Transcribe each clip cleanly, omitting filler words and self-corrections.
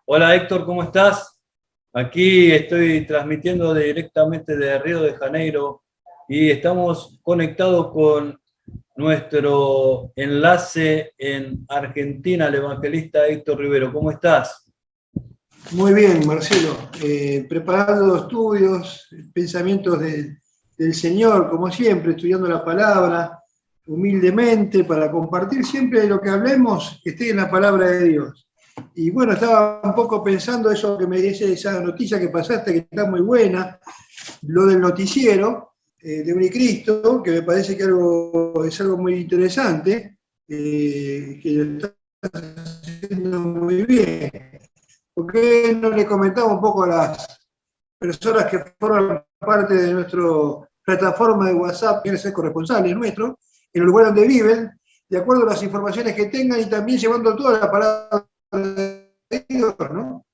Hola Héctor, ¿cómo estás? Aquí estoy transmitiendo directamente de Río de Janeiro y estamos conectados con nuestro enlace en Argentina, el evangelista Héctor Rivero. ¿Cómo estás? Muy bien, Marcelo. Preparando estudios, pensamientos del Señor, como siempre, estudiando la palabra humildemente para compartir siempre lo que hablemos, que esté en la palabra de Dios. Y bueno, estaba un poco pensando eso que me dice, esa noticia que pasaste, que está muy buena, lo del noticiero de Unicristo, que me parece que es algo muy interesante, que lo está haciendo muy bien. ¿Por qué no le comentamos un poco a las personas que forman parte de nuestra plataforma de WhatsApp, quieren ser corresponsales nuestros, en el lugar donde viven, de acuerdo a las informaciones que tengan y también llevando toda la palabra de Dios, ¿no?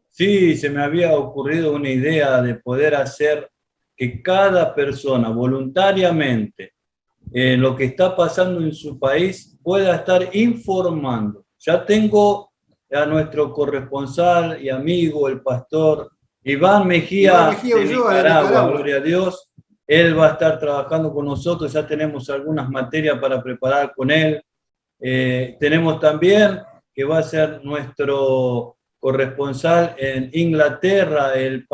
Sí, se me había ocurrido una idea de poder hacer que cada persona voluntariamente en lo que está pasando en su país pueda estar informando. Ya tengo a nuestro corresponsal y amigo, el pastor Iván Iván Mejía Mejía de Ulloa de Nicaragua, Nicaragua. gloria a Dios. Él va a estar trabajando con nosotros, ya tenemos algunas materias para preparar con él. Tenemos también que va a ser nuestro corresponsal en Inglaterra, el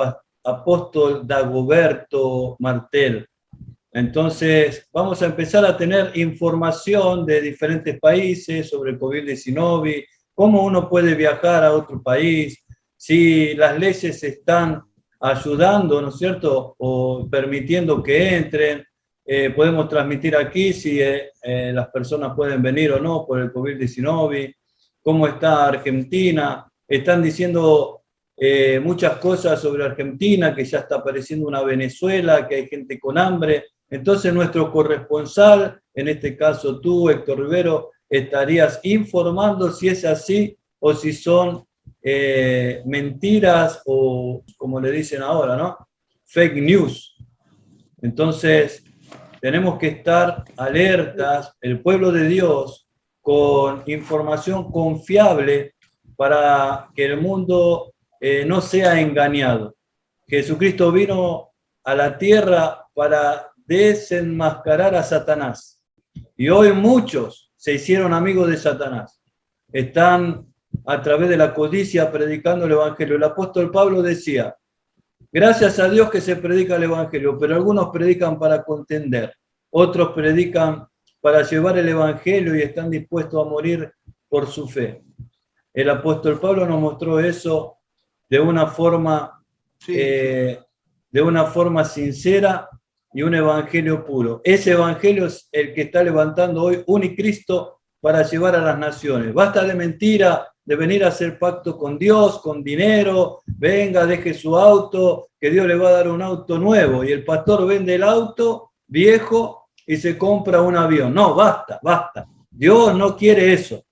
apóstol Dagoberto Martel. Entonces, vamos a empezar a tener información de diferentes países sobre el COVID-19, cómo uno puede viajar a otro país, si las leyes están ayudando, ¿no es cierto?, o permitiendo que entren. Podemos transmitir aquí si las personas pueden venir o no por el COVID-19, cómo está Argentina. Están diciendo muchas cosas sobre Argentina, que ya está apareciendo una Venezuela, que hay gente con hambre. Entonces nuestro corresponsal, en este caso tú, Héctor Rivero, estarías informando si es así o si son mentiras o, como le dicen ahora, ¿no? Fake news. Entonces, tenemos que estar alertas, el pueblo de Dios, con información confiable para que el mundo no sea engañado. Jesucristo vino a la tierra para desenmascarar a Satanás. Y hoy muchos se hicieron amigos de Satanás. Están a través de la codicia predicando el Evangelio. El apóstol Pablo decía, gracias a Dios que se predica el Evangelio, pero algunos predican para contender, otros predican para llevar el Evangelio y están dispuestos a morir por su fe. El apóstol Pablo nos mostró eso de una forma, Sí, sí. eh, de una forma sincera y un evangelio puro. Ese evangelio es el que está levantando hoy Unicristo para llevar a las naciones. Basta de mentira, de venir a hacer pacto con Dios, con dinero, venga, deje su auto, que Dios le va a dar un auto nuevo y el pastor vende el auto viejo y se compra un avión. No, basta, basta. Dios no quiere eso.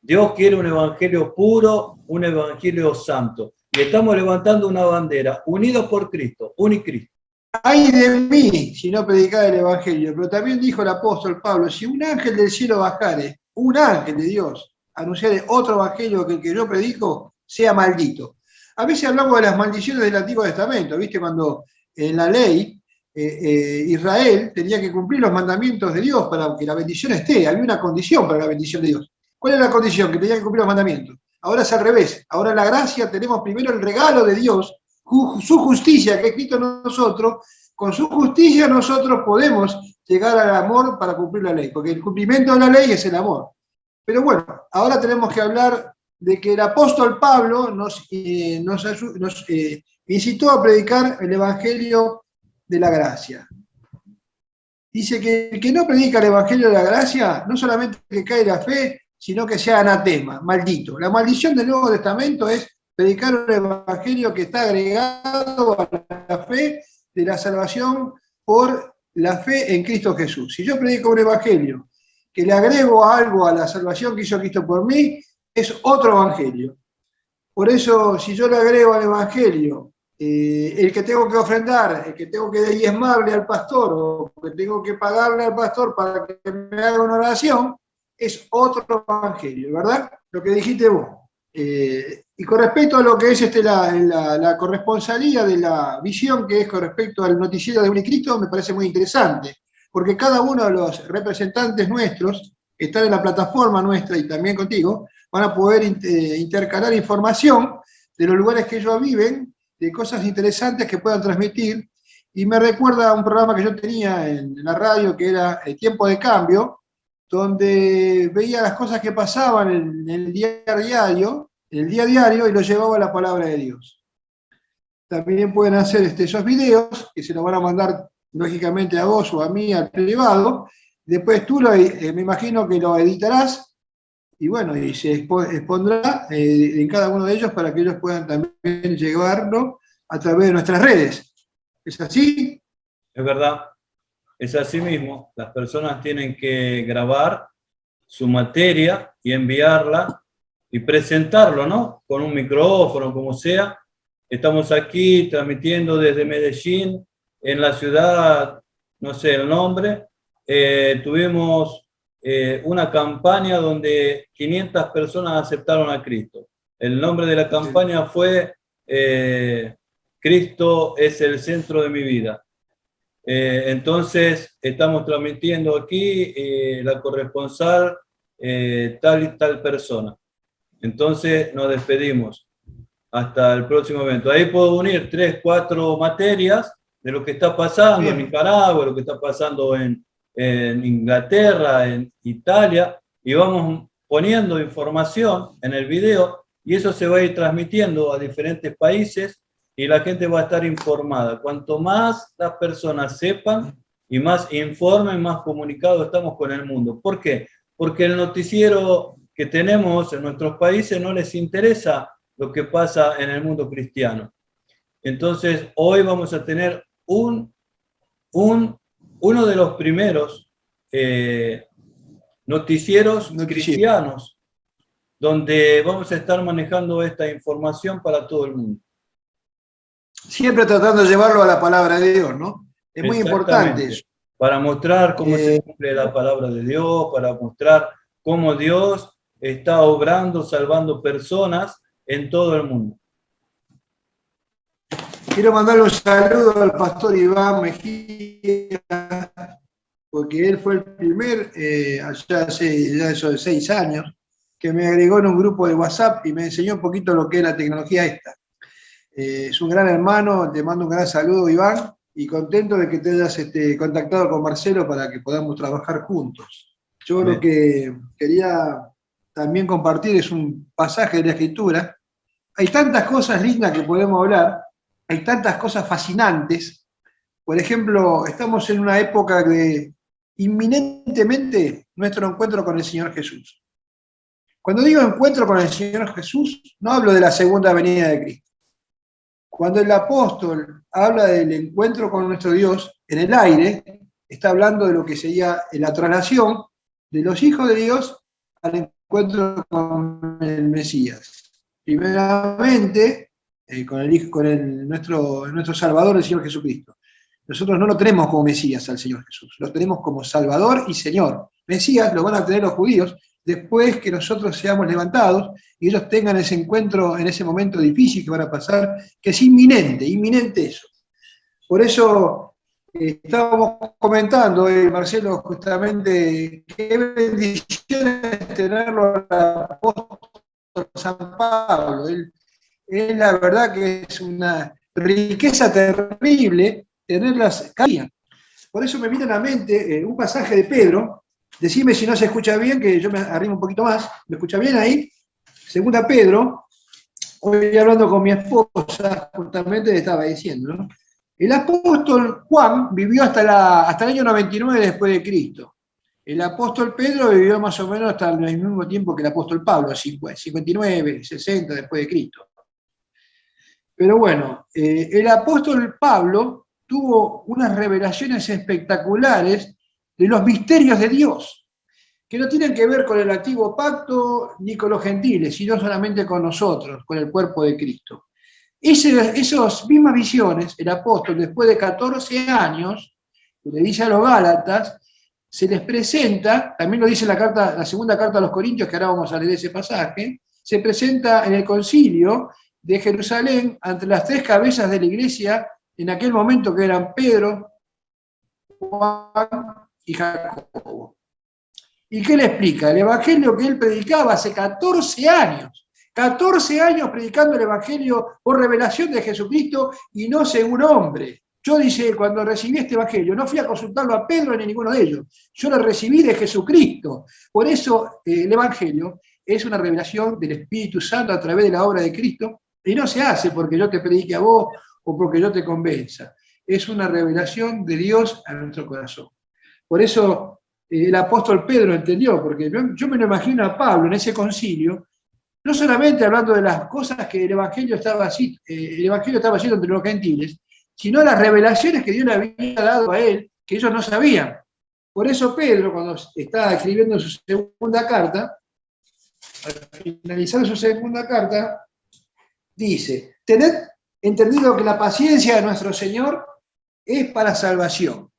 Dios quiere un evangelio puro, un evangelio santo. Y estamos levantando una bandera, unidos por Cristo, Unicristo. Ay de mí si no predicara el Evangelio, pero también dijo el apóstol Pablo, si un ángel del cielo bajare, un ángel de Dios, anunciare otro Evangelio que el que yo predico, sea maldito. A veces hablamos de las maldiciones del Antiguo Testamento, ¿viste? Cuando en la ley Israel tenía que cumplir los mandamientos de Dios para que la bendición esté, había una condición para la bendición de Dios. ¿Cuál es la condición? Que tenía que cumplir los mandamientos. Ahora es al revés, ahora en la gracia tenemos primero el regalo de Dios, su justicia que ha escrito en nosotros, con su justicia nosotros podemos llegar al amor para cumplir la ley, porque el cumplimiento de la ley es el amor. Pero bueno, ahora tenemos que hablar de que el apóstol Pablo nos incitó a predicar el Evangelio de la gracia. Dice que el que no predica el Evangelio de la gracia, no solamente que cae la fe, sino que sea anatema, maldito. La maldición del Nuevo Testamento es predicar un evangelio que está agregado a la fe de la salvación por la fe en Cristo Jesús. Si yo predico un evangelio que le agrego algo a la salvación que hizo Cristo por mí, es otro evangelio. Por eso, si yo le agrego al evangelio el que tengo que ofrendar, el que tengo que diezmarle al pastor, o que tengo que pagarle al pastor para que me haga una oración, es otro evangelio, ¿verdad? Lo que dijiste vos. Y con respecto a lo que es la corresponsalía de la visión que es con respecto al noticiero de Unicristo, me parece muy interesante, porque cada uno de los representantes nuestros que están en la plataforma nuestra y también contigo, van a poder intercalar información de los lugares que ellos viven, de cosas interesantes que puedan transmitir, y me recuerda a un programa que yo tenía en la radio que era Tiempo de Cambio, donde veía las cosas que pasaban en el día a diario, y lo llevaba a la palabra de Dios. También pueden hacer esos videos, que se los van a mandar lógicamente a vos o a mí al privado. Después tú me imagino que lo editarás y bueno, y se expondrá en cada uno de ellos para que ellos puedan también llevarlo a través de nuestras redes. ¿Es así? Es verdad, es así mismo. Las personas tienen que grabar su materia y enviarla y presentarlo, ¿no? Con un micrófono, como sea. Estamos aquí transmitiendo desde Medellín, en la ciudad, no sé el nombre. Tuvimos una campaña donde 500 personas aceptaron a Cristo. El nombre de la campaña fue Cristo es el centro de mi vida. Entonces, estamos transmitiendo aquí la corresponsal tal y tal persona. Entonces, nos despedimos. Hasta el próximo evento. Ahí puedo unir 3, 4 materias de lo que está pasando en Nicaragua, lo que está pasando en Inglaterra, en Italia, y vamos poniendo información en el video, y eso se va a ir transmitiendo a diferentes países, y la gente va a estar informada. Cuanto más las personas sepan, y más informen, más comunicados estamos con el mundo. ¿Por qué? Porque el noticiero que tenemos en nuestros países no les interesa lo que pasa en el mundo cristiano. Entonces, hoy vamos a tener uno de los primeros noticieros cristianos, donde vamos a estar manejando esta información para todo el mundo. Siempre tratando de llevarlo a la palabra de Dios, ¿no? Es muy importante eso. Para mostrar cómo se cumple la palabra de Dios, para mostrar cómo Dios está obrando, salvando personas en todo el mundo. Quiero mandarle un saludo al pastor Iván Mejía, porque él fue el primer, allá hace ya eso de 6 años, que me agregó en un grupo de WhatsApp y me enseñó un poquito lo que es la tecnología esta. Es un gran hermano, te mando un gran saludo, Iván, y contento de que te hayas contactado con Marcelo para que podamos trabajar juntos. Yo lo que quería también compartir es un pasaje de la Escritura. Hay tantas cosas lindas que podemos hablar, hay tantas cosas fascinantes. Por ejemplo, estamos en una época de inminentemente nuestro encuentro con el Señor Jesús. Cuando digo encuentro con el Señor Jesús, no hablo de la segunda venida de Cristo. Cuando el apóstol habla del encuentro con nuestro Dios en el aire, está hablando de lo que sería la traslación de los hijos de Dios al encuentro con el Mesías. Primeramente, con nuestro Salvador, el Señor Jesucristo. Nosotros no lo tenemos como Mesías al Señor Jesús, lo tenemos como Salvador y Señor. Mesías lo van a tener los judíos después que nosotros seamos levantados y ellos tengan ese encuentro en ese momento difícil que van a pasar, que es inminente eso. Por eso estábamos comentando, Marcelo, justamente, qué bendición es tenerlo al apóstol San Pablo. Él, la verdad que es una riqueza terrible tenerlas cada día. Por eso me viene a la mente un pasaje de Pedro. Decime si no se escucha bien, que yo me arrimo un poquito más. ¿Me escucha bien ahí? Segunda Pedro, hoy hablando con mi esposa, justamente le estaba diciendo, ¿no? El apóstol Juan vivió hasta el año 99 después de Cristo. El apóstol Pedro vivió más o menos hasta el mismo tiempo que el apóstol Pablo, 59, 60 después de Cristo. Pero bueno, el apóstol Pablo tuvo unas revelaciones espectaculares de los misterios de Dios, que no tienen que ver con el antiguo pacto ni con los gentiles, sino solamente con nosotros, con el cuerpo de Cristo. Esas mismas visiones, el apóstol, después de 14 años, le dice a los Gálatas, se les presenta, también lo dice la segunda carta a los Corintios, que ahora vamos a leer ese pasaje, se presenta en el concilio de Jerusalén ante las tres cabezas de la iglesia en aquel momento, que eran Pedro, Juan y Jacobo. ¿Y qué le explica? El evangelio que él predicaba hace 14 años predicando el evangelio por revelación de Jesucristo y no según hombre. Yo, dice, cuando recibí este evangelio, no fui a consultarlo a Pedro ni a ninguno de ellos. Yo lo recibí de Jesucristo. Por eso el evangelio es una revelación del Espíritu Santo a través de la obra de Cristo, y no se hace porque yo te predique a vos o porque yo te convenza. Es una revelación de Dios a nuestro corazón. Por eso el apóstol Pedro entendió, porque yo me lo imagino a Pablo en ese concilio, no solamente hablando de las cosas que el Evangelio estaba haciendo entre los gentiles, sino las revelaciones que Dios le había dado a él, que ellos no sabían. Por eso Pedro, cuando estaba escribiendo su segunda carta, al finalizar su segunda carta, dice: tened entendido que la paciencia de nuestro Señor es para salvación.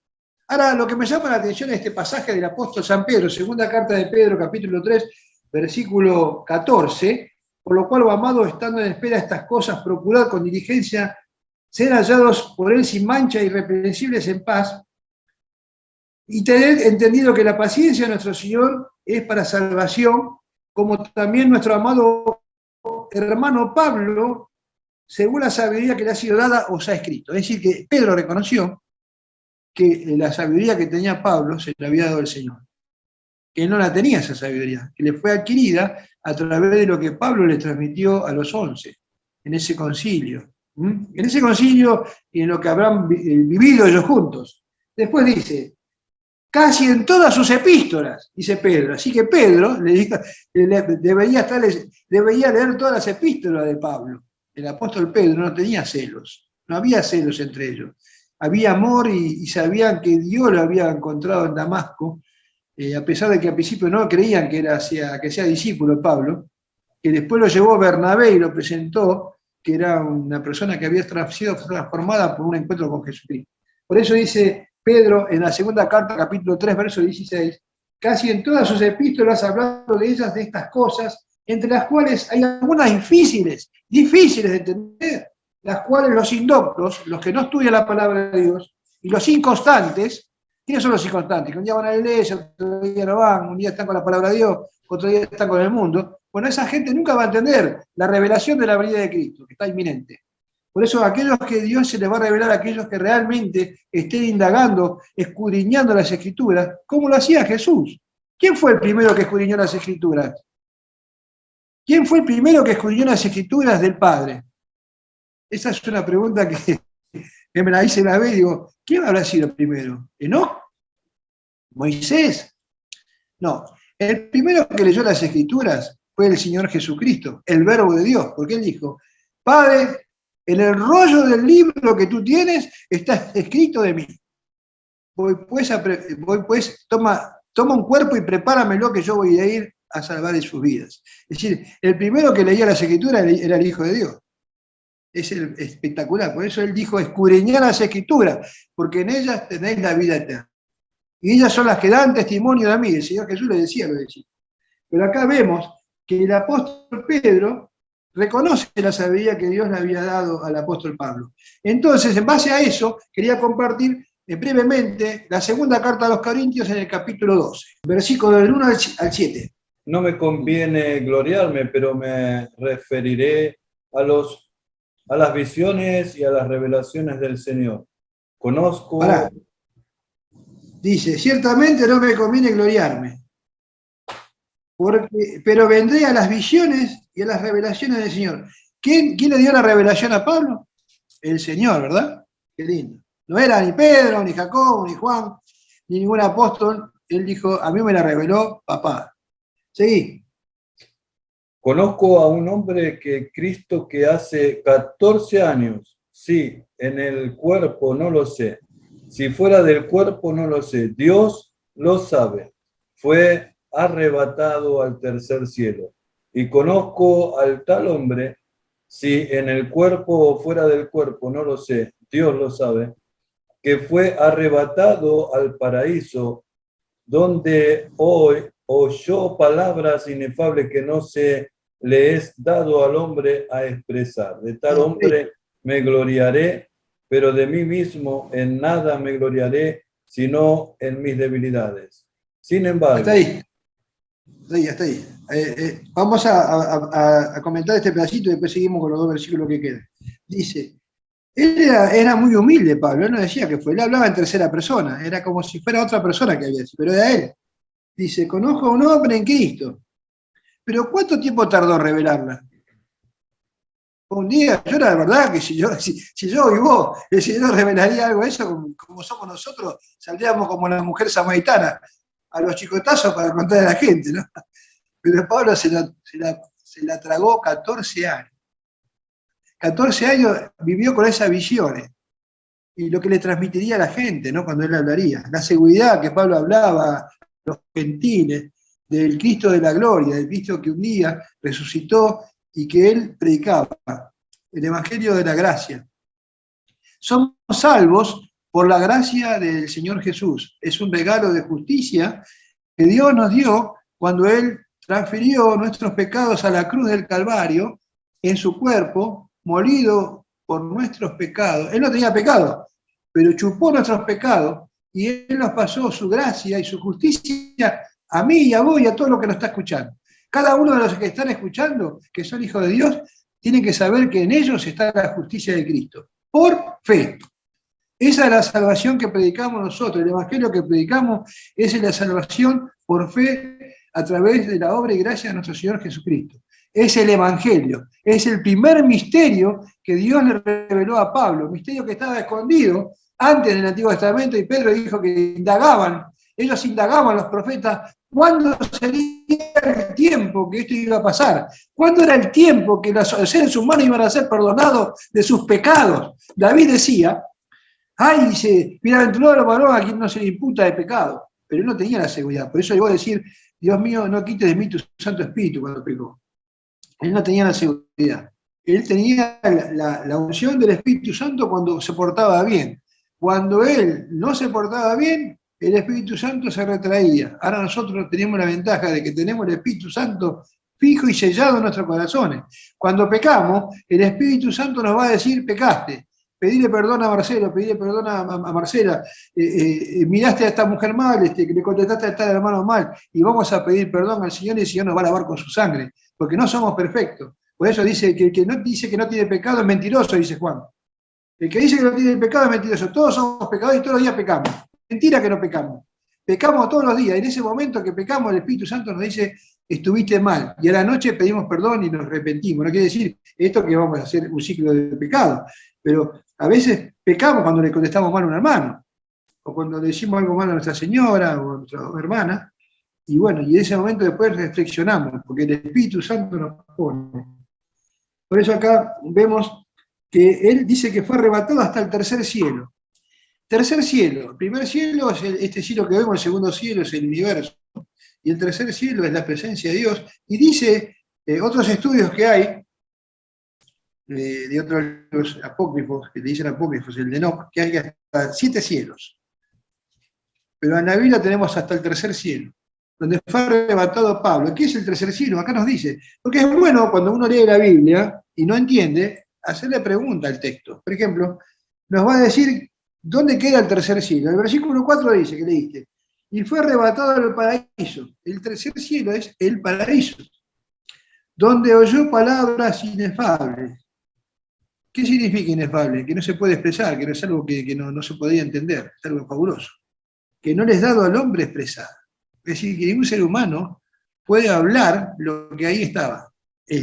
Ahora, lo que me llama la atención es este pasaje del apóstol San Pedro, segunda carta de Pedro, capítulo 3, versículo 14, por lo cual, amados, estando en espera de estas cosas, procurad con diligencia ser hallados por él sin mancha, irreprensibles en paz, y tened entendido que la paciencia de nuestro Señor es para salvación, como también nuestro amado hermano Pablo, según la sabiduría que le ha sido dada, os ha escrito. Es decir, que Pedro reconoció que la sabiduría que tenía Pablo se le había dado el Señor, que él no la tenía esa sabiduría, que le fue adquirida a través de lo que Pablo le transmitió a los 11, en ese concilio. En ese concilio y en lo que habrán vivido ellos juntos. Después dice, casi en todas sus epístolas, dice Pedro. Así que Pedro debería leer todas las epístolas de Pablo. El apóstol Pedro no tenía celos, no había celos entre ellos. Había amor y sabían que Dios lo había encontrado en Damasco, a pesar de que al principio no creían que sea discípulo de Pablo, que después lo llevó Bernabé y lo presentó, que era una persona que había sido transformada por un encuentro con Jesucristo. Por eso dice Pedro en la segunda carta, capítulo 3, verso 16, casi en todas sus epístolas hablando de ellas, de estas cosas, entre las cuales hay algunas difíciles de entender, las cuales los indoctos, los que no estudian la palabra de Dios, y los inconstantes, ¿quiénes son los inconstantes? Que un día van a la iglesia, otro día no van, un día están con la palabra de Dios, otro día están con el mundo. Bueno, esa gente nunca va a entender la revelación de la venida de Cristo, que está inminente. Por eso aquellos que Dios se les va a revelar, a aquellos que realmente estén indagando, escudriñando las Escrituras, ¿cómo lo hacía Jesús? ¿Quién fue el primero que escudriñó las Escrituras? ¿Quién fue el primero que escudriñó las Escrituras del Padre? Esa es una pregunta que me la hice una vez y digo, ¿quién habrá sido el primero? ¿Enoc? ¿Moisés? No. El primero que leyó las Escrituras fue el Señor Jesucristo, el Verbo de Dios, porque Él dijo, Padre, en el rollo del libro que tú tienes está escrito de mí. Voy pues, toma un cuerpo y prepáramelo que yo voy a ir a salvar de sus vidas. Es decir, el primero que leía las Escrituras era el Hijo de Dios. Es espectacular. Por eso Él dijo, escudriñad las Escrituras, porque en ellas tenéis la vida eterna. Y ellas son las que dan testimonio de mí. El Señor Jesús le decía, lo decía. Pero acá vemos que el apóstol Pedro reconoce la sabiduría que Dios le había dado al apóstol Pablo. Entonces, en base a eso, quería compartir brevemente la segunda carta a los Corintios en el capítulo 12, versículo del 1 al 7. No me conviene gloriarme, pero me referiré a las visiones y a las revelaciones del Señor. Conozco... Dice, ciertamente no me conviene gloriarme, pero vendré a las visiones y a las revelaciones del Señor. ¿Quién le dio la revelación a Pablo? El Señor, ¿verdad? Qué lindo. No era ni Pedro, ni Jacobo, ni Juan, ni ningún apóstol. Él dijo, a mí me la reveló papá. Seguí. Conozco a un hombre que Cristo que hace 14 años, sí, en el cuerpo no lo sé, si fuera del cuerpo no lo sé, Dios lo sabe, fue arrebatado al tercer cielo. Y conozco al tal hombre, si en el cuerpo o fuera del cuerpo no lo sé, Dios lo sabe, que fue arrebatado al paraíso, donde hoy oyó palabras inefables que no se le es dado al hombre a expresar. De tal hombre me gloriaré, pero de mí mismo en nada me gloriaré, sino en mis debilidades. Sin embargo, Hasta ahí, hasta ahí. Vamos a comentar este pedacito y después seguimos con los 2 versículos que quedan. Dice, él era muy humilde, Pablo, él no decía que fue, él hablaba en tercera persona, era como si fuera otra persona que había, pero era él. Dice, conozco a un hombre en Cristo, pero ¿cuánto tiempo tardó en revelarla? Un día, yo la verdad que si yo y vos, el Señor revelaría algo de eso, como somos nosotros, saldríamos como la mujer samaritana, a los chicotazos para contar a la gente, ¿no? Pero Pablo se la tragó 14 años. 14 años vivió con esas visiones y lo que le transmitiría a la gente, ¿no? Cuando él hablaría. La seguridad que Pablo hablaba, los gentiles, del Cristo de la gloria, del Cristo que un día resucitó y que él predicaba, el Evangelio de la gracia. Somos salvos por la gracia del Señor Jesús. Es un regalo de justicia que Dios nos dio cuando Él transfirió nuestros pecados a la cruz del Calvario en su cuerpo, molido por nuestros pecados. Él no tenía pecado, pero chupó nuestros pecados y Él nos pasó su gracia y su justicia a mí y a vos y a todo lo que nos está escuchando. Cada uno de los que están escuchando, que son hijos de Dios, tienen que saber que en ellos está la justicia de Cristo, por fe. Esa es la salvación que predicamos nosotros. El evangelio que predicamos es la salvación por fe a través de la obra y gracia de nuestro Señor Jesucristo. Es el evangelio. Es el primer misterio que Dios le reveló a Pablo. Misterio que estaba escondido antes del Antiguo Testamento y Pedro dijo que ellos indagaban los profetas, ¿cuándo sería el tiempo que esto iba a pasar? ¿Cuándo era el tiempo que los seres humanos iban a ser perdonados de sus pecados? David decía, ay, dice, bienaventurado el varón a quien no se le imputa de pecado. Pero él no tenía la seguridad. Por eso llegó a decir, Dios mío, no quites de mí tu Santo Espíritu cuando pecó. Él no tenía la seguridad. Él tenía la unción del Espíritu Santo cuando se portaba bien. Cuando él no se portaba bien, el Espíritu Santo se retraía. Ahora nosotros tenemos la ventaja de que tenemos el Espíritu Santo fijo y sellado en nuestros corazones. Cuando pecamos, el Espíritu Santo nos va a decir, pecaste. Pedirle perdón a Marcelo, pedirle perdón a Marcela, miraste a esta mujer mal, le contestaste a este hermano mal, y vamos a pedir perdón al Señor y el Señor nos va a lavar con su sangre, porque no somos perfectos. Por eso dice que el que no dice que no tiene pecado es mentiroso, dice Juan. El que dice que no tiene pecado es mentiroso. Todos somos pecadores y todos los días pecamos. Mentira que no pecamos. Pecamos todos los días. En ese momento que pecamos, el Espíritu Santo nos dice, estuviste mal. Y a la noche pedimos perdón y nos arrepentimos. No quiere decir esto que vamos a hacer un ciclo de pecado. Pero a veces pecamos cuando le contestamos mal a un hermano. O cuando le decimos algo mal a nuestra señora o a nuestra hermana. Y bueno, y en ese momento después reflexionamos, porque el Espíritu Santo nos pone. Por eso acá vemos que él dice que fue arrebatado hasta el tercer cielo. Tercer cielo, el primer cielo es este cielo que vemos, el segundo cielo es el universo, y el tercer cielo es la presencia de Dios. Y dice otros estudios que hay, de otros apócrifos, que le dicen apócrifos, el de Enoch, que hay hasta 7 cielos. Pero en la Biblia tenemos hasta el tercer cielo, donde fue arrebatado Pablo. ¿Qué es el tercer cielo? Acá nos dice, porque es bueno cuando uno lee la Biblia y no entiende, hacerle pregunta al texto. Por ejemplo, nos va a decir dónde queda el tercer cielo. El versículo 4 dice, que leíste, y fue arrebatado al paraíso. El tercer cielo es el paraíso, donde oyó palabras inefables. ¿Qué significa inefable? Que no se puede expresar, que no es algo que no se podría entender, es algo fabuloso. Que no les es dado al hombre expresar. Es decir, que ningún ser humano puede hablar lo que ahí estaba.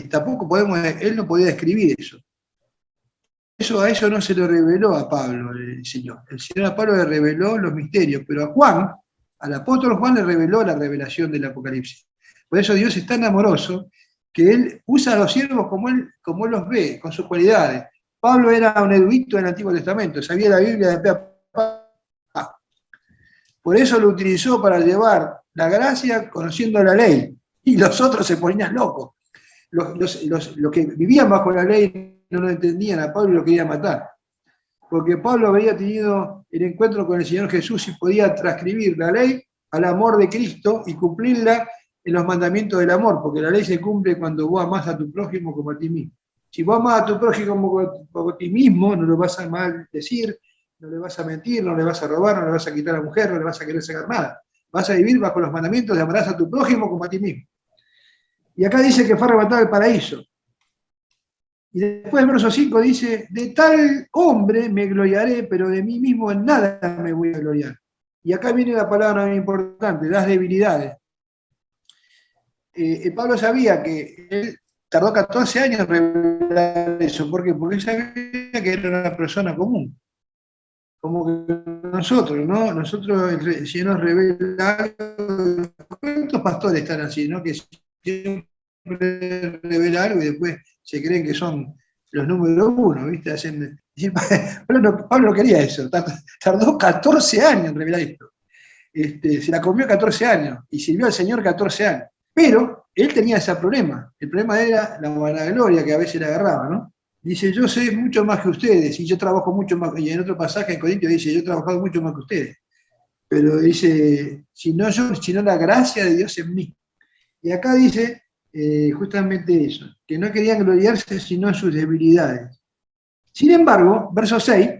Tampoco él no podía escribir eso. A eso no se lo reveló a Pablo el Señor. El Señor a Pablo le reveló los misterios, pero a Juan, al apóstol Juan, le reveló la revelación del Apocalipsis. Por eso Dios es tan amoroso que Él usa a los siervos como él los ve, con sus cualidades. Pablo era un erudito del Antiguo Testamento, sabía la Biblia de pe a pa. Por eso lo utilizó para llevar la gracia conociendo la ley. Y los otros se ponían locos. Los que vivían bajo la ley no lo entendían, a Pablo lo querían matar. Porque Pablo había tenido el encuentro con el Señor Jesús y podía transcribir la ley al amor de Cristo y cumplirla en los mandamientos del amor, porque la ley se cumple cuando vos amás a tu prójimo como a ti mismo. Si vos amás a tu prójimo como a ti mismo, no lo vas a maldecir, no le vas a mentir, no le vas a robar, no le vas a quitar a la mujer, no le vas a querer sacar nada. Vas a vivir bajo los mandamientos de amarás a tu prójimo como a ti mismo. Y acá dice que fue arrebatado el paraíso. Y después el verso 5 dice, de tal hombre me gloriaré, pero de mí mismo en nada me voy a gloriar. Y acá viene la palabra muy importante, las debilidades. Pablo sabía que él tardó 14 años en revelar eso. ¿Por qué? Porque él sabía que era una persona común. Como que nosotros, ¿no? Nosotros, el Señor nos revela algo. ¿Cuántos pastores están así, no? Que siempre revela algo y después se creen que son los número uno, ¿viste? Pablo no quería eso, tardó 14 años en revelar esto. Se la comió 14 años y sirvió al Señor 14 años. Pero él tenía ese problema. El problema era la vanagloria que a veces le agarraba, ¿no? Dice, yo sé mucho más que ustedes y yo trabajo mucho más. Y en otro pasaje en Corintios dice, yo he trabajado mucho más que ustedes. Pero dice, si no yo, sino la gracia de Dios en mí. Y acá dice justamente eso, que no querían gloriarse sino en sus debilidades. Sin embargo, verso 6,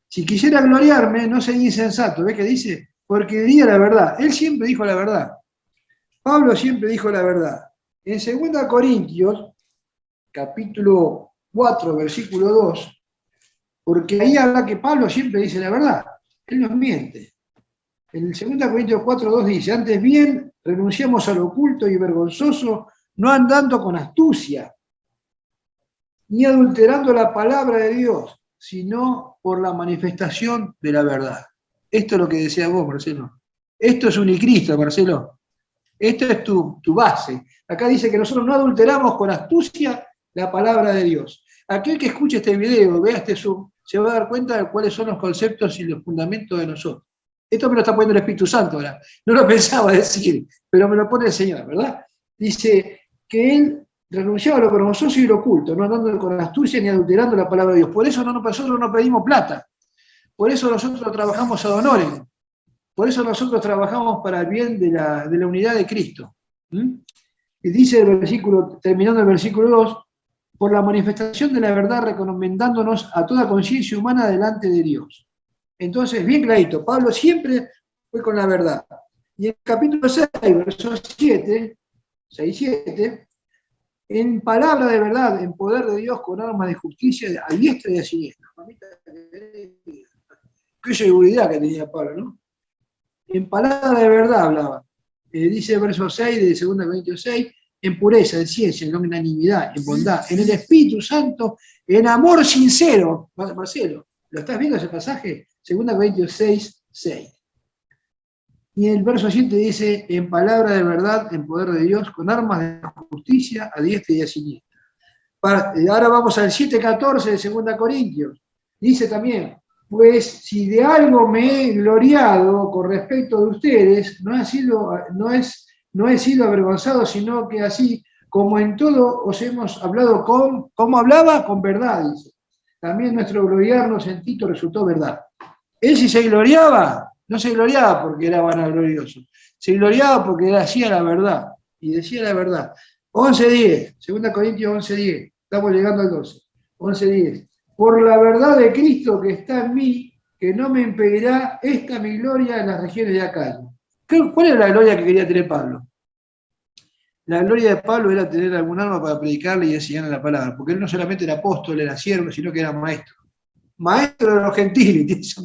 si quisiera gloriarme, no sería insensato. ¿Ves qué dice? Porque diría la verdad. Él siempre dijo la verdad. Pablo siempre dijo la verdad. En 2 Corintios, capítulo 4, versículo 2, porque ahí habla que Pablo siempre dice la verdad. Él no miente. En el 2 Corintios 4, 2 dice, antes bien, renunciamos al oculto y vergonzoso, no andando con astucia, ni adulterando la palabra de Dios, sino por la manifestación de la verdad. Esto es lo que decías vos, Marcelo. Esto es Unicristo, Marcelo. Esto es tu base. Acá dice que nosotros no adulteramos con astucia la palabra de Dios. Aquel que escuche este video, vea este Zoom, se va a dar cuenta de cuáles son los conceptos y los fundamentos de nosotros. Esto me lo está poniendo el Espíritu Santo ahora. No lo pensaba decir, pero me lo pone el Señor, ¿verdad? Dice que Él renunciaba a lo vergonzoso y lo oculto, no andando con astucia ni adulterando la palabra de Dios. Por eso nosotros no pedimos plata. Por eso nosotros trabajamos ad honorem. Por eso nosotros trabajamos para el bien de la unidad de Cristo. Y dice el versículo, terminando el versículo 2, por la manifestación de la verdad recomendándonos a toda conciencia humana delante de Dios. Entonces, bien clarito, Pablo siempre fue con la verdad. Y en el capítulo 6, versos 7, 6-7, en palabra de verdad, en poder de Dios, con armas de justicia a diestra y a siniestra. Qué seguridad que tenía Pablo, ¿no? En palabra de verdad hablaba. Dice el verso 6 de 2 Corintios 6, en pureza, en ciencia, en longanimidad, en bondad, en el Espíritu Santo, en amor sincero. Marcelo, ¿lo estás viendo ese pasaje? 2 Corintios 6, 6. Y en el verso 7 dice, en palabra de verdad, en poder de Dios, con armas de justicia a diestra y a siniestra. Ahora vamos al 7:14 de 2 Corintios. Dice también, pues si de algo me he gloriado con respecto de ustedes, no he sido avergonzado, sino que así como en todo os hemos hablado ¿cómo hablaba? Con verdad, dice. También nuestro gloriarnos en Tito resultó verdad. Él si se gloriaba, no se gloriaba porque era vanaglorioso, se gloriaba porque hacía la verdad, y decía la verdad. 11:10, 2 Corintios 11:10, estamos llegando al 12, 11:10. Por la verdad de Cristo que está en mí, que no me impedirá esta mi gloria en las regiones de Acaya. ¿Cuál era la gloria que quería tener Pablo? La gloria de Pablo era tener algún arma para predicarle y enseñarle la palabra, porque él no solamente era apóstol, era siervo, sino que era maestro. Maestro de los gentiles,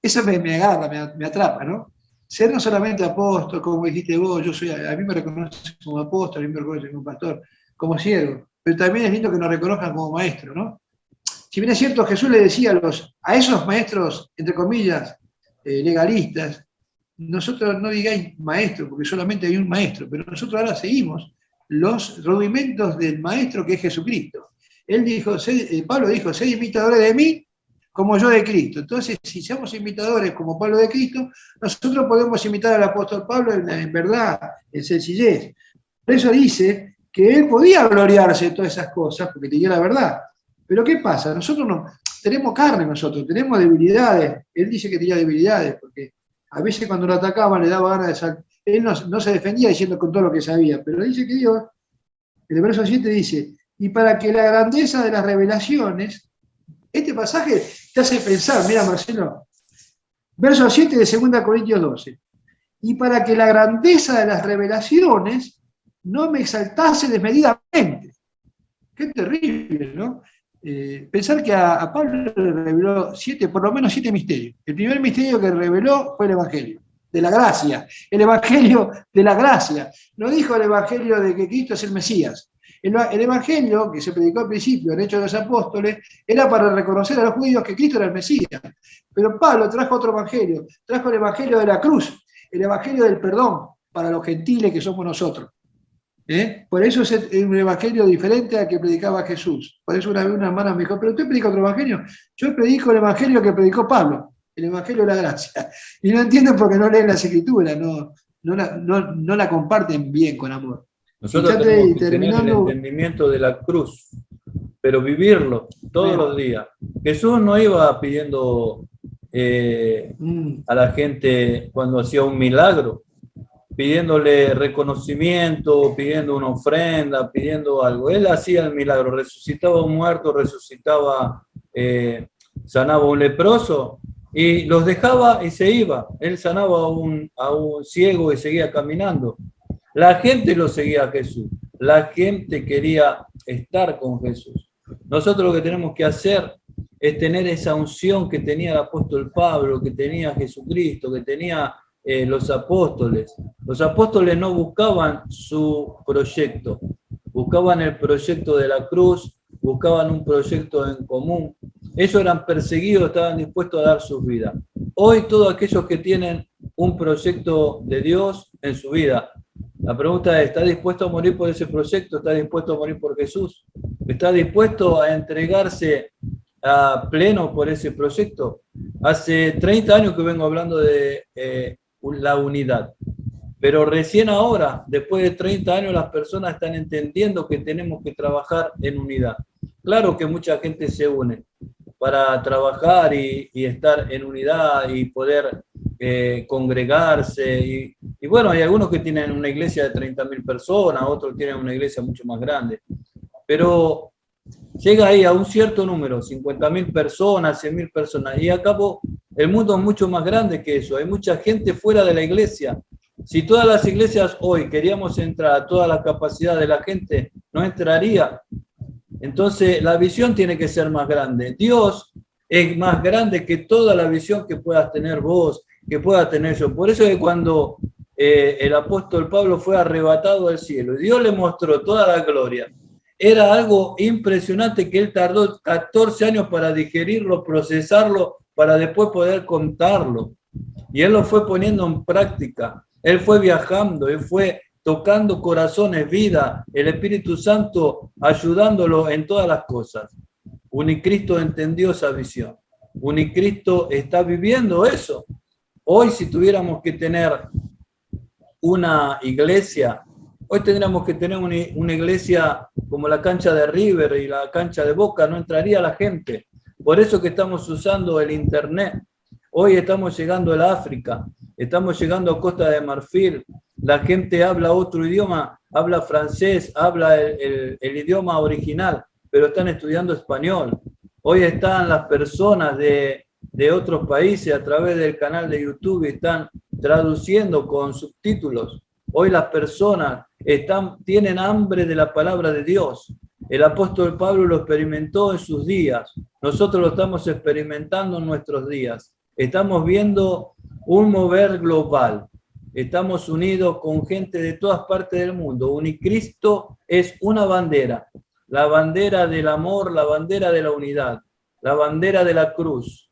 eso me agarra, me atrapa, ¿no? Ser no solamente apóstol, como dijiste vos, a mí me reconocen como apóstol, a mí me reconocen como pastor, como siervo, pero también es lindo que nos reconozcan como maestro, ¿no? Si bien es cierto, Jesús le decía a esos maestros, entre comillas, legalistas, nosotros no digáis maestro, porque solamente hay un maestro, pero nosotros ahora seguimos los rudimentos del maestro que es Jesucristo. Pablo dijo, sed imitadores de mí como yo de Cristo. Entonces, si somos imitadores como Pablo de Cristo, nosotros podemos imitar al apóstol Pablo en verdad, en sencillez. Por eso dice que él podía gloriarse de todas esas cosas, porque tenía la verdad. Pero ¿qué pasa? Nosotros no tenemos carne, tenemos debilidades. Él dice que tenía debilidades, porque a veces cuando lo atacaban le daba ganas de saltar. él no se defendía diciendo con todo lo que sabía, pero dice que Dios, en el verso 7 dice, y para que la grandeza de las revelaciones, este pasaje te hace pensar, mira Marcelo, verso 7 de 2 Corintios 12, y para que la grandeza de las revelaciones no me exaltase desmedidamente. Qué terrible, ¿no? Pensar que a Pablo le reveló por lo menos siete misterios. El primer misterio que reveló fue el Evangelio de la gracia, el Evangelio de la gracia. No dijo el Evangelio de que Cristo es el Mesías. El Evangelio que se predicó al principio en Hechos de los Apóstoles era para reconocer a los judíos que Cristo era el Mesías. Pero Pablo trajo otro Evangelio, trajo el Evangelio de la cruz, el Evangelio del perdón para los gentiles que somos nosotros. Por eso es un evangelio diferente al que predicaba Jesús. Por eso una vez una hermana me dijo, pero usted predica otro evangelio. Yo predico el evangelio que predicó Pablo, el evangelio de la gracia. Y no entienden porque no leen las escrituras, no la comparten bien con amor. Nosotros tenemos que tener el entendimiento de la cruz, pero vivirlo todos los días. Jesús no iba pidiendo a la gente cuando hacía un milagro, pidiéndole reconocimiento, pidiendo una ofrenda, pidiendo algo. Él hacía el milagro, resucitaba a un muerto, sanaba a un leproso y los dejaba y se iba. Él sanaba a un ciego y seguía caminando. La gente lo seguía a Jesús, la gente quería estar con Jesús. Nosotros lo que tenemos que hacer es tener esa unción que tenía el apóstol Pablo, que tenía Jesucristo, que tenía los apóstoles. Los apóstoles no buscaban su proyecto, buscaban el proyecto de la cruz, buscaban un proyecto en común. Ellos eran perseguidos, estaban dispuestos a dar sus vidas. Hoy todos aquellos que tienen un proyecto de Dios en su vida, la pregunta es, ¿está dispuesto a morir por ese proyecto? ¿Está dispuesto a morir por Jesús? ¿Está dispuesto a entregarse a pleno por ese proyecto? Hace 30 años que vengo hablando de la unidad, pero recién ahora, después de 30 años, las personas están entendiendo que tenemos que trabajar en unidad. Claro que mucha gente se une para trabajar y estar en unidad y poder congregarse. Y bueno, hay algunos que tienen una iglesia de 30.000 personas, otros tienen una iglesia mucho más grande. Pero llega ahí a un cierto número, 50.000 personas, 100.000 personas, y a cabo el mundo es mucho más grande que eso. Hay mucha gente fuera de la iglesia. Si todas las iglesias hoy queríamos entrar a toda la capacidad de la gente, no entraría. Entonces la visión tiene que ser más grande. Dios es más grande que toda la visión que puedas tener vos, que pueda tener yo. Por eso es que cuando el apóstol Pablo fue arrebatado al cielo y Dios le mostró toda la gloria, era algo impresionante que él tardó 14 años para digerirlo, procesarlo, para después poder contarlo. Y él lo fue poniendo en práctica. Él fue viajando, él fue tocando corazones, vida, el Espíritu Santo ayudándolo en todas las cosas. Unicristo entendió esa visión. Unicristo está viviendo eso. Hoy, si tuviéramos que tener una iglesia, hoy tendríamos que tener una iglesia como la cancha de River y la cancha de Boca, no entraría la gente. Por eso que estamos usando el Internet. Hoy estamos llegando al África, estamos llegando a Costa de Marfil, la gente habla otro idioma, habla francés, habla el idioma original, pero están estudiando español. Hoy están las personas de otros países a través del canal de YouTube, están traduciendo con subtítulos. Hoy las personas tienen hambre de la palabra de Dios. El apóstol Pablo lo experimentó en sus días. Nosotros lo estamos experimentando en nuestros días. Estamos viendo un mover global. Estamos unidos con gente de todas partes del mundo. Unicristo es una bandera. La bandera del amor, la bandera de la unidad, la bandera de la cruz.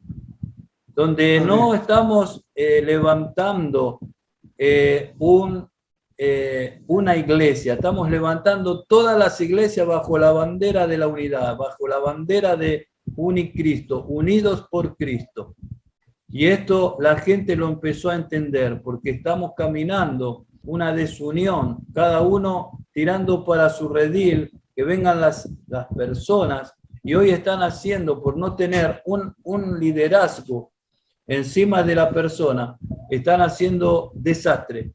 Donde no estamos levantando una iglesia, estamos levantando todas las iglesias bajo la bandera de la unidad, bajo la bandera de Unicristo, unidos por Cristo. Y esto la gente lo empezó a entender porque estamos caminando una desunión, cada uno tirando para su redil, que vengan las personas, y hoy están haciendo, por no tener un liderazgo encima de la persona, están haciendo desastre.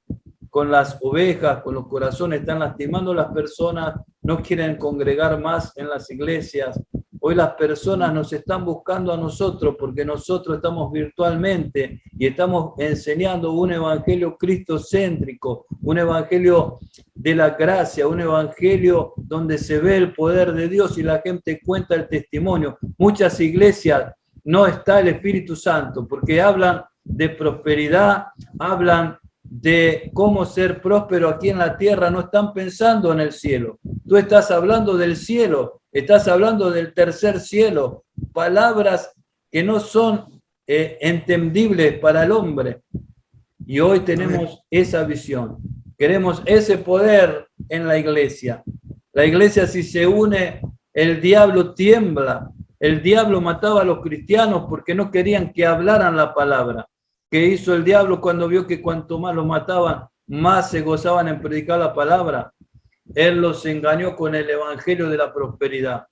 con las ovejas, con los corazones, están lastimando a las personas, no quieren congregar más en las iglesias. Hoy las personas nos están buscando a nosotros porque nosotros estamos virtualmente y estamos enseñando un evangelio cristocéntrico, un evangelio de la gracia, un evangelio donde se ve el poder de Dios y la gente cuenta el testimonio. Muchas iglesias no está el Espíritu Santo porque hablan de prosperidad, hablan de cómo ser próspero aquí en la tierra, no están pensando en el cielo. Tú estás hablando del cielo, estás hablando del tercer cielo, palabras que no son entendibles para el hombre. Y hoy tenemos esa visión. Queremos ese poder en la iglesia. La iglesia, si se une, el diablo tiembla. El diablo mataba a los cristianos porque no querían que hablaran la palabra. ¿Qué hizo el diablo cuando vio que cuanto más los mataban, más se gozaban en predicar la palabra? Él los engañó con el evangelio de la prosperidad.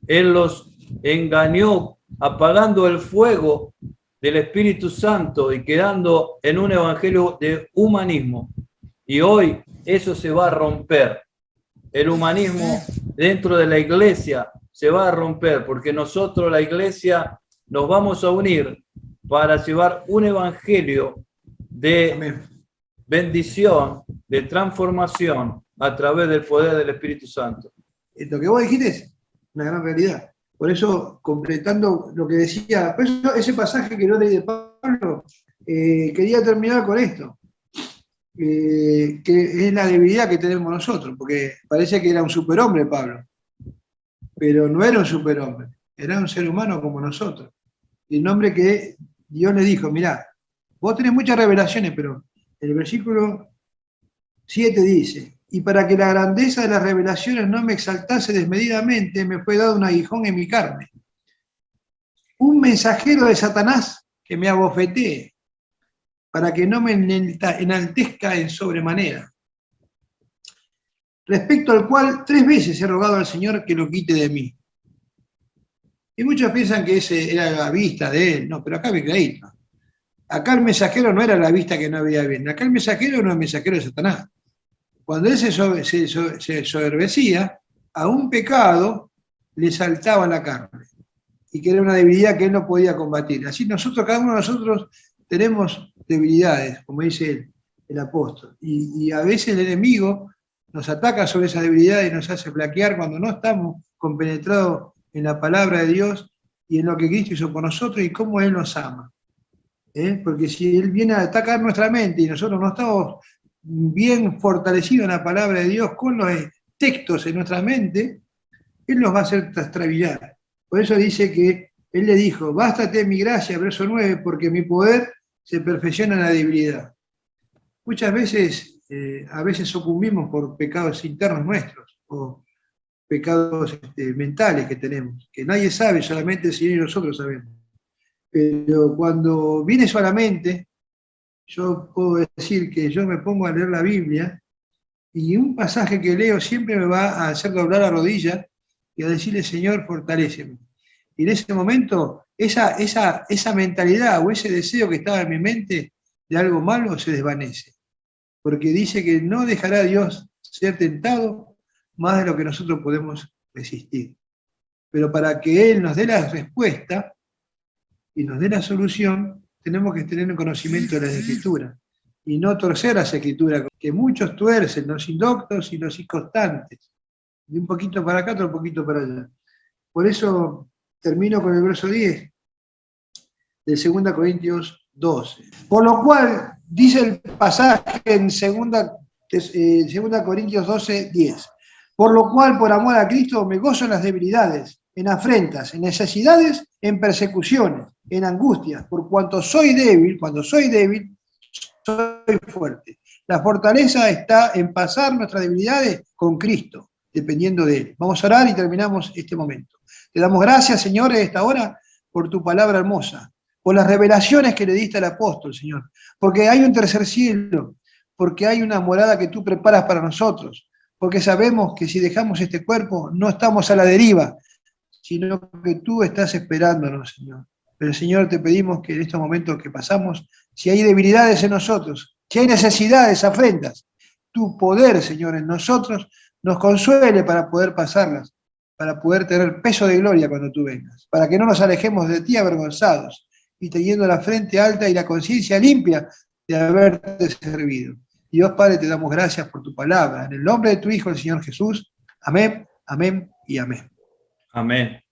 Él los engañó apagando el fuego del Espíritu Santo y quedando en un evangelio de humanismo. Y hoy eso se va a romper. El humanismo dentro de la iglesia se va a romper porque nosotros, la iglesia, nos vamos a unir para llevar un evangelio de bendición, de transformación a través del poder del Espíritu Santo. Lo que vos dijiste es una gran realidad. Por eso, completando lo que decía, por eso ese pasaje que no leí de Pablo, quería terminar con esto, que es la debilidad que tenemos nosotros, porque parece que era un superhombre Pablo, pero no era un superhombre, era un ser humano como nosotros. Y el hombre que Dios le dijo, mirá, vos tenés muchas revelaciones, pero el versículo 7 dice, y para que la grandeza de las revelaciones no me exaltase desmedidamente, me fue dado un aguijón en mi carne. Un mensajero de Satanás que me abofetee, para que no me enaltezca en sobremanera. Respecto al cual 3 veces he rogado al Señor que lo quite de mí. Y muchos piensan que ese era la vista de él. No, pero acá me creí. ¿No? Acá el mensajero no era la vista que no había bien. Acá el mensajero era un mensajero de Satanás. Cuando él se soberbecía, a un pecado le saltaba la carne. Y que era una debilidad que él no podía combatir. Así nosotros, cada uno de nosotros, tenemos debilidades, como dice el apóstol. Y a veces el enemigo nos ataca sobre esa debilidad y nos hace flaquear cuando no estamos compenetrados en la palabra de Dios y en lo que Cristo hizo por nosotros y cómo Él nos ama. Porque si Él viene a atacar nuestra mente y nosotros no estamos bien fortalecidos en la palabra de Dios con los textos en nuestra mente, Él nos va a hacer trastrabillar. Por eso dice que Él le dijo, bástate mi gracia, verso 9, porque mi poder se perfecciona en la debilidad. Muchas veces, a veces sucumbimos por pecados internos nuestros, o pecados mentales que tenemos, que nadie sabe, solamente el Señor y nosotros sabemos. Pero cuando viene solamente, yo puedo decir que yo me pongo a leer la Biblia y un pasaje que leo siempre me va a hacer doblar la rodilla y a decirle, Señor, fortaléceme. Y en ese momento, esa mentalidad o ese deseo que estaba en mi mente de algo malo se desvanece. Porque dice que no dejará a Dios ser tentado más de lo que nosotros podemos resistir. Pero para que Él nos dé la respuesta y nos dé la solución, tenemos que tener un conocimiento de las Escrituras y no torcer las Escrituras, que muchos tuercen, los indoctos y los inconstantes, de un poquito para acá, otro poquito para allá. Por eso termino con el verso 10 de 2 Corintios 12. Por lo cual, dice el pasaje en 2 Corintios 12, 10. Por lo cual, por amor a Cristo, me gozo en las debilidades, en afrentas, en necesidades, en persecuciones, en angustias, por cuanto soy débil, cuando soy débil, soy fuerte. La fortaleza está en pasar nuestras debilidades con Cristo, dependiendo de Él. Vamos a orar y terminamos este momento. Te damos gracias, Señor, en esta hora, por tu palabra hermosa, por las revelaciones que le diste al apóstol, Señor, porque hay un tercer cielo, porque hay una morada que tú preparas para nosotros, porque sabemos que si dejamos este cuerpo no estamos a la deriva, sino que tú estás esperándonos, Señor. Pero, Señor, te pedimos que en estos momentos que pasamos, si hay debilidades en nosotros, Si hay necesidades, afrentas, tu poder, Señor, en nosotros nos consuele para poder pasarlas, para poder tener peso de gloria cuando tú vengas, para que no nos alejemos de ti avergonzados y teniendo la frente alta y la conciencia limpia de haberte servido. Dios Padre, te damos gracias por tu palabra. En el nombre de tu Hijo, el Señor Jesús. Amén, amén y amén. Amén.